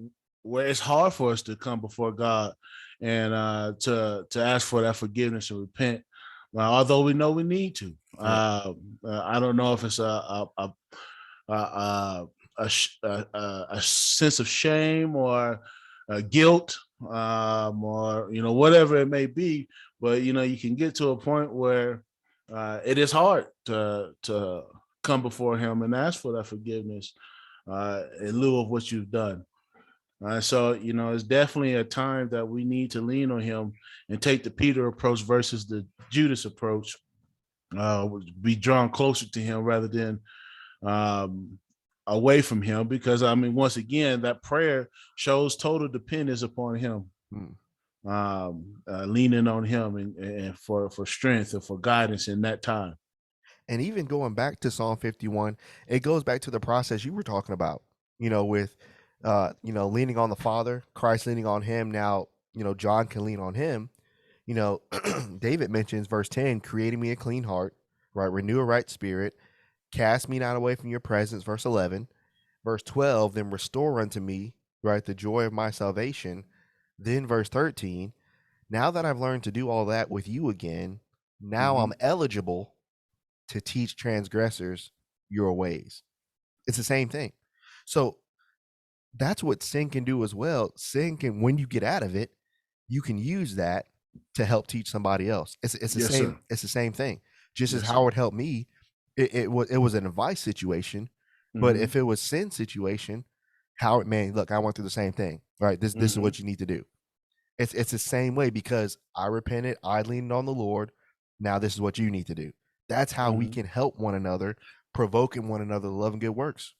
it's hard for us to come before God and to ask for that forgiveness and repent. Although we know we need to. Yeah. I don't know if it's a, a sense of shame or guilt, or whatever it may be, but you can get to a point where it is hard to come before him and ask for that forgiveness in lieu of what you've done. So, it's definitely a time that we need to lean on him and take the Peter approach versus the Judas approach. Be drawn closer to him rather than um, away from him, because I mean, once again, that prayer shows total dependence upon him, Mm. leaning on him and for strength and for guidance in that time. And even going back to Psalm 51, it goes back to the process you were talking about, with, leaning on the Father, Christ leaning on him. Now, John can lean on him. David mentions verse 10, creating me a clean heart, right? Renew a right spirit, cast me not away from your presence, verse 11. Verse 12, then restore unto me, right, the joy of my salvation. Then verse 13, now that I've learned to do all that with you again, now I'm eligible to teach transgressors your ways. It's the same thing. So that's what sin can do as well. Sin can, when you get out of it, you can use that to help teach somebody else. It's the Yes, same. sir. It's the same thing. Just as Yes, sir. Howard helped me, it was an advice situation. But Mm-hmm. if it was sin situation, Howard, man, look, I went through the same thing. Right, this is Mm-hmm. what you need to do. It's the same way, because I repented, I leaned on the Lord. Now this is what you need to do. That's how we Mm-hmm. can help one another, provoking one another to love and good works.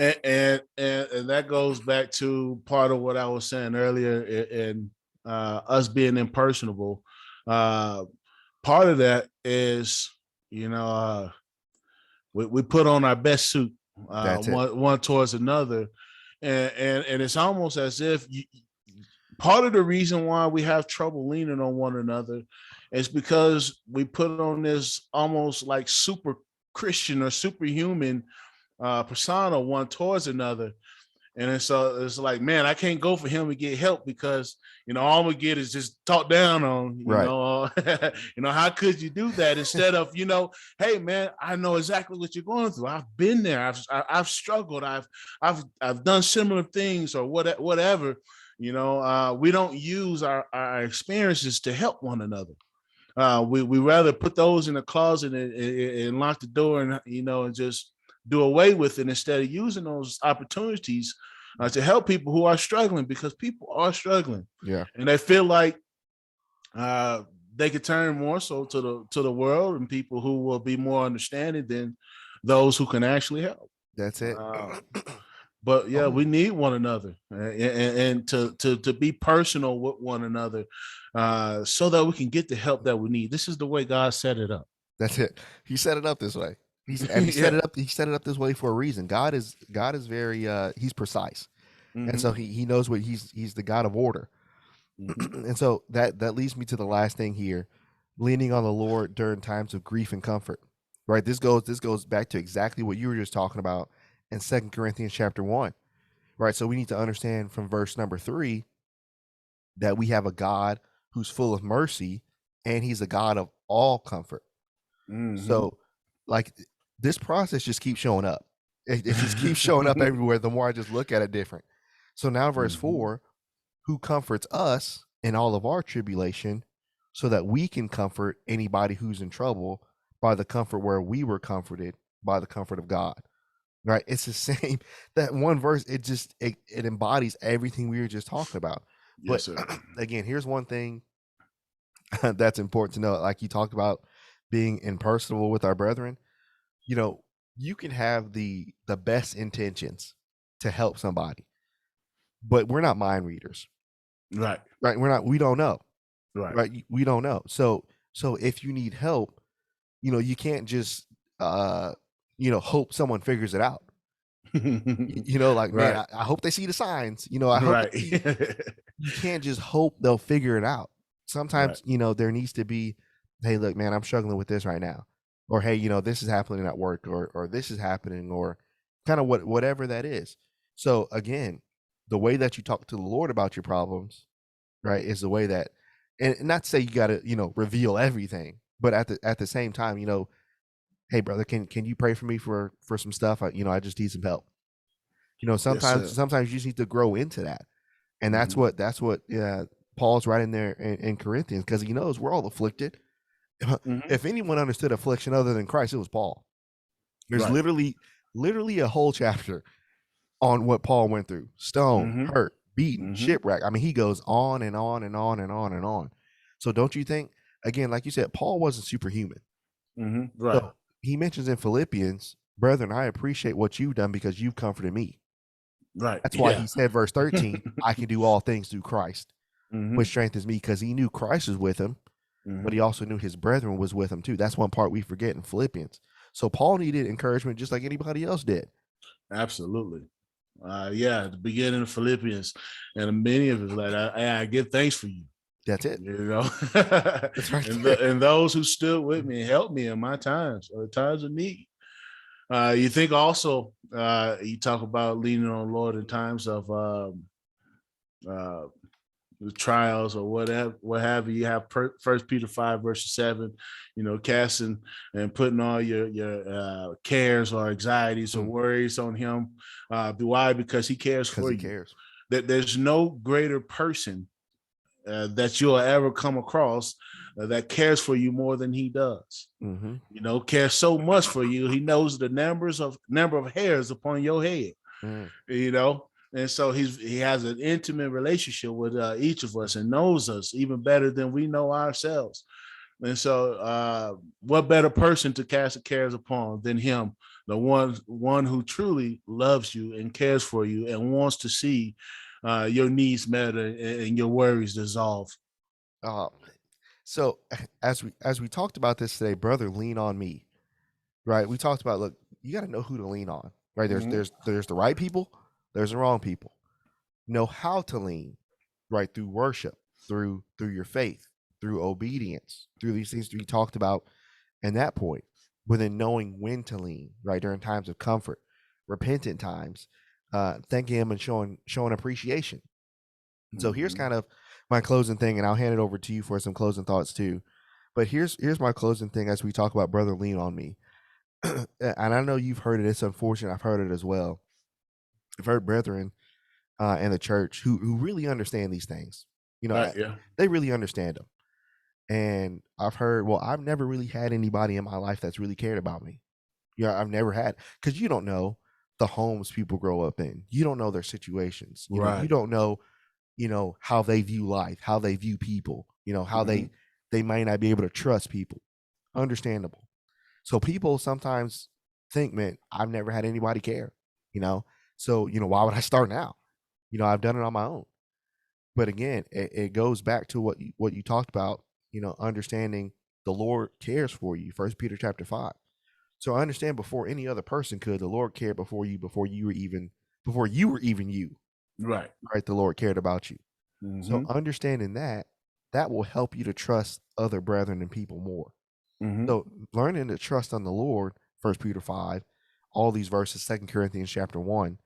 And that goes back to part of what I was saying earlier, and us being impersonable. Uh, Part of that is, you know, we put on our best suit, That's it. one towards another, and it's almost as if part of the reason why we have trouble leaning on one another is because we put on this almost like super Christian or superhuman persona one towards another. And it's like, man, I can't go for him to get help because all I'm gonna get is just talked down on. Right. How could you do that instead of hey man, I know exactly what you're going through. I've been there. I've struggled. I've done similar things or whatever. We don't use our experiences to help one another. We rather put those in the closet and lock the door and just do away with it instead of using those opportunities to help people who are struggling, because people are struggling. Yeah. And they feel like they could turn more so to the world and people who will be more understanding than those who can actually help. That's it. But yeah, Oh, we need one another, and to be personal with one another, so that we can get the help that we need. This is the way God set it up. that's it. He set it up this way. He set Yeah. it up. He set it up this way for a reason. God is very he's precise, and Mm-hmm. so he knows what he's the God of order. Mm-hmm. And so that leads me to the last thing here, leaning on the Lord during times of grief and comfort. Right. This goes back to exactly what you were just talking about in 2 Corinthians chapter 1. Right. So we need to understand from verse number 3 that we have a God who's full of mercy, and he's a God of all comfort. Mm-hmm. So, like, this process just keeps showing up. It just keeps showing up everywhere. The more I just look at it different. So now, verse Mm-hmm. 4, who comforts us in all of our tribulation, so that we can comfort anybody who's in trouble by the comfort where we were comforted by the comfort of God. Right? It's the same. That one verse, it embodies everything we were just talking about. Yes, But sir. again, here's one thing that's important to know. Like you talked about being impersonal with our brethren, you know, you can have the best intentions to help somebody, but we're not mind readers, Right. right? We don't know, Right. right? We don't know. So if you need help, you can't just uh hope someone figures it out. Like, man, Right. I hope they see the signs. I hope Right. they see. You can't just hope they'll figure it out. Right. Sometimes, there needs to be, hey, look, man, I'm struggling with this right now. Or hey, this is happening at work, or this is happening, or kind of whatever that is. So again, the way that you talk to the Lord about your problems, right, is the way that, and not to say you gotta, reveal everything, but at the same time, hey brother, can you pray for me for some stuff? I just need some help. Yes, Sometimes sir. sometimes you just need to grow into that. And that's Mm-hmm. what Paul's writing there in Corinthians, because he knows we're all afflicted. Mm-hmm. If anyone understood affliction other than Christ, it was Paul. There's Right. literally a whole chapter on what Paul went through: stone, Mm-hmm. hurt, beaten, Mm-hmm. shipwrecked. I mean, he goes on and on and on and on and on. So don't you think, again, like you said, Paul wasn't superhuman. Mm-hmm. Right. So he mentions in Philippians, brethren, I appreciate what you've done because you've comforted me. Right. That's why Yeah. he said, verse 13, I can do all things through Christ, Mm-hmm. which strengthens me, because he knew Christ was with him, but Mm-hmm. he also knew his brethren was with him too. That's one part we forget in Philippians. So Paul needed encouragement just like anybody else did. Absolutely. Yeah, at the beginning of Philippians, and many of us like, I give thanks for you. That's it. You know, That's right and there. and those who stood with me and helped me in my times or times of need. You think also, you talk about leaning on the Lord in times of uh, the trials or whatever, what have you. You have First Peter 5 verse 7. You know, casting and putting all your cares or anxieties or Mm, worries on Him. Why? Because He cares because for he you. cares. That there's no greater person that you'll ever come across that cares for you more than He does. Mm-hmm. You know, cares so much for you. He knows the number of hairs upon your head. Mm. You know, and so he has an intimate relationship with each of us and knows us even better than we know ourselves. And so, what better person to cast the cares upon than Him, the one who truly loves you and cares for you and wants to see your needs met and your worries dissolve. Uh, so as we talked about this today, brother, lean on me. Right? We talked about, look, you got to know who to lean on. Right? There's Mm-hmm. there's there's the right people, there's the wrong people. Know how to lean, right? Through worship, through your faith, through obedience, through these things we talked about in that point. But then knowing when to lean, right? During times of comfort, repentant times, thanking him and showing appreciation. And so here's Mm-hmm. kind of my closing thing, and I'll hand it over to you for some closing thoughts too. But here's my closing thing as we talk about brother lean on me. And I know you've heard it. It's unfortunate. I've heard it as well. I've heard brethren in the church who really understand these things. You know, Yeah. they really understand them. And I've heard, well, I've never really had anybody in my life that's really cared about me. Yeah, I've never had, because you don't know the homes people grow up in. You don't know their situations. You Right. don't know, how they view life, how they view people. How Mm-hmm. they might not be able to trust people. Understandable. So people sometimes think, man, I've never had anybody care. You know, so why would I start now? I've done it on my own. But again, it goes back to what you talked about. Understanding the Lord cares for you. First Peter chapter 5. So I understand before any other person could, the Lord cared before you were even you. Right. Right, the Lord cared about you. So Mm-hmm. understanding that will help you to trust other brethren and people more. Mm-hmm. So learning to trust on the Lord, First Peter 5, all these verses, Second Corinthians chapter 1,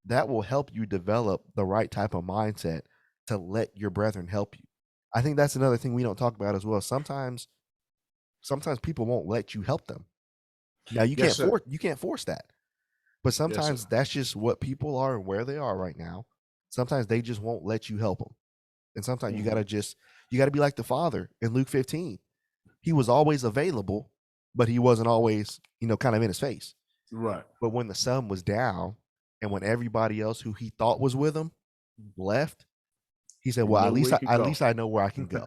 that will help you develop the right type of mindset to let your brethren help you. I think that's another thing we don't talk about as well. Sometimes people won't let you help them. Now Yes, sir. you can't force that. But Yes, sir. sometimes that's just what people are and where they are right now. Sometimes they just won't let you help them. And sometimes Mm-hmm. you got to be like the Father in Luke 15. He was always available, but he wasn't always, kind of in his face. Right. But when the sun was down and when everybody else who he thought was with him left, he said, He "Well, knew where he could at go. least I know where I can go."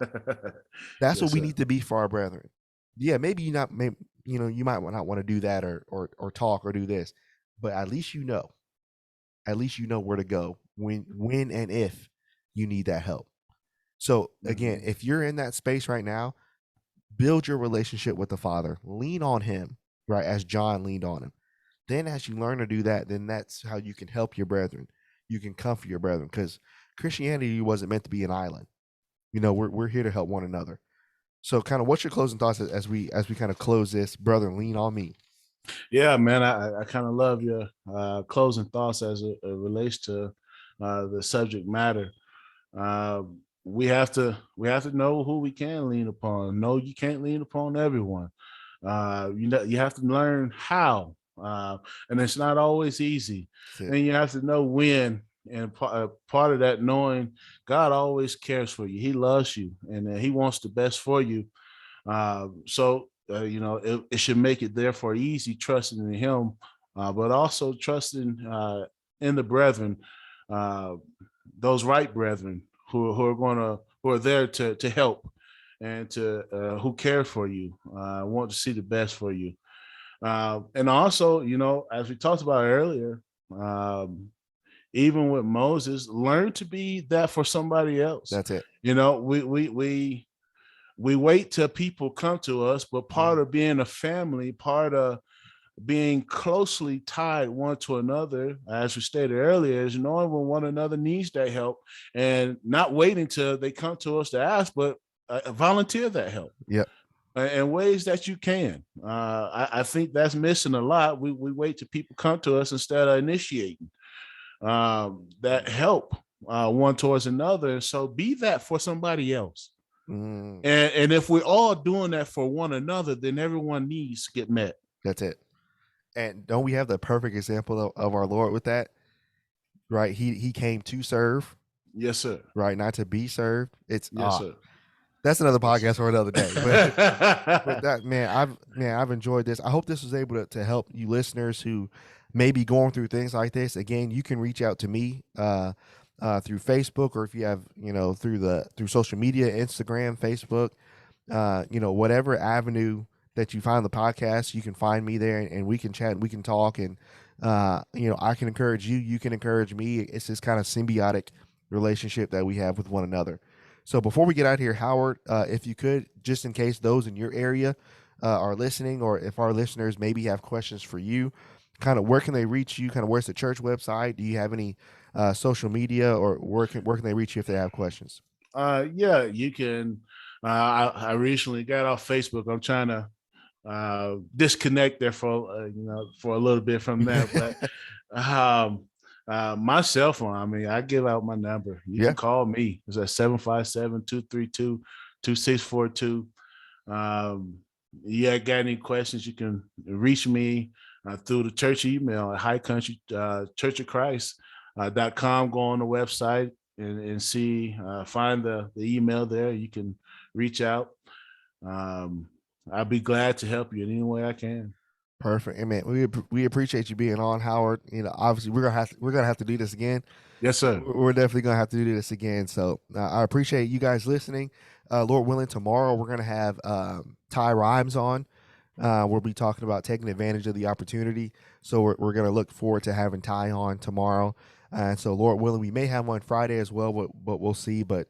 That's what Yes, we sir. need to be for our brethren. Yeah, maybe you not maybe, you might not want to do that or talk or do this, but at least where to go when and if you need that help. So again, Mm-hmm. if you're in that space right now, build your relationship with the Father. Lean on him, right? As John leaned on him. Then as you learn to do that, then that's how you can help your brethren. You can comfort your brethren, because Christianity wasn't meant to be an island. We're here to help one another. So kind of what's your closing thoughts as we kind of close this, brother, lean on me. Yeah, man, I kind of love your closing thoughts as it relates to the subject matter. We have to know who we can lean upon. No, you can't lean upon everyone. You have to learn how, and it's not always easy. That's it. And you have to know when. And part of that knowing, God always cares for you. He loves you, and He wants the best for you. It should make it therefore easy trusting in Him, but also trusting in the brethren. Uh, those right brethren who are gonna who are there to help and to who care for you, want to see the best for you. And also, as we talked about earlier, um, even with Moses, learn to be that for somebody else. That's it. We wait till people come to us, but part of being a family, part of being closely tied one to another, as we stated earlier, is knowing when one another needs that help and not waiting till they come to us to ask, but volunteer that help. Yep. In ways that you can. I think that's missing a lot. We wait till people come to us instead of initiating that help one towards another. So be that for somebody else. And if we're all doing that for one another, then everyone needs to get met. That's it. And don't we have the perfect example of our Lord with that? Right? He came to serve, Yes, sir. right? Not to be served. It's Yes, sir. that's another Yes, podcast sir. for another day. But that I've enjoyed this. I hope this was able to help you listeners who may be going through things like this. Again, you can reach out to me through Facebook, or if you have, through social media, Instagram, Facebook, whatever avenue that you find the podcast, you can find me there, and we can chat, and we can talk, and I can encourage you, you can encourage me. It's this kind of symbiotic relationship that we have with one another. So before we get out of here, Howard, if you could, just in case those in your area are listening, or if our listeners maybe have questions for you, kind of where can they reach you? Kind of where's the church website? Do you have any social media, or where can they reach you if they have questions? Yeah, you can. I recently got off Facebook. I'm trying to disconnect there for a little bit from that, but my cell phone, I mean, I give out my number. You Yeah. can call me. It's at 757-232-2642. Yeah, got any questions, you can reach me through the church email at high country church of Christ.com. Go on the website and see, find the email there. You can reach out. I'll be glad to help you in any way I can. Perfect. And man, we appreciate you being on, Howard. Obviously we're gonna have to do this again. Yes, sir. We're definitely gonna have to do this again. So I appreciate you guys listening. Lord willing, tomorrow we're gonna have Ty Rhymes on. We'll be talking about taking advantage of the opportunity. So we're gonna look forward to having Ty on tomorrow. And so, Lord willing, we may have one Friday as well, but we'll see. But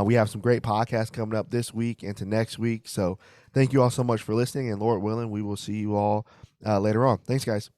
we have some great podcasts coming up this week into next week. So thank you all so much for listening. And Lord willing, we will see you all later on. Thanks, guys.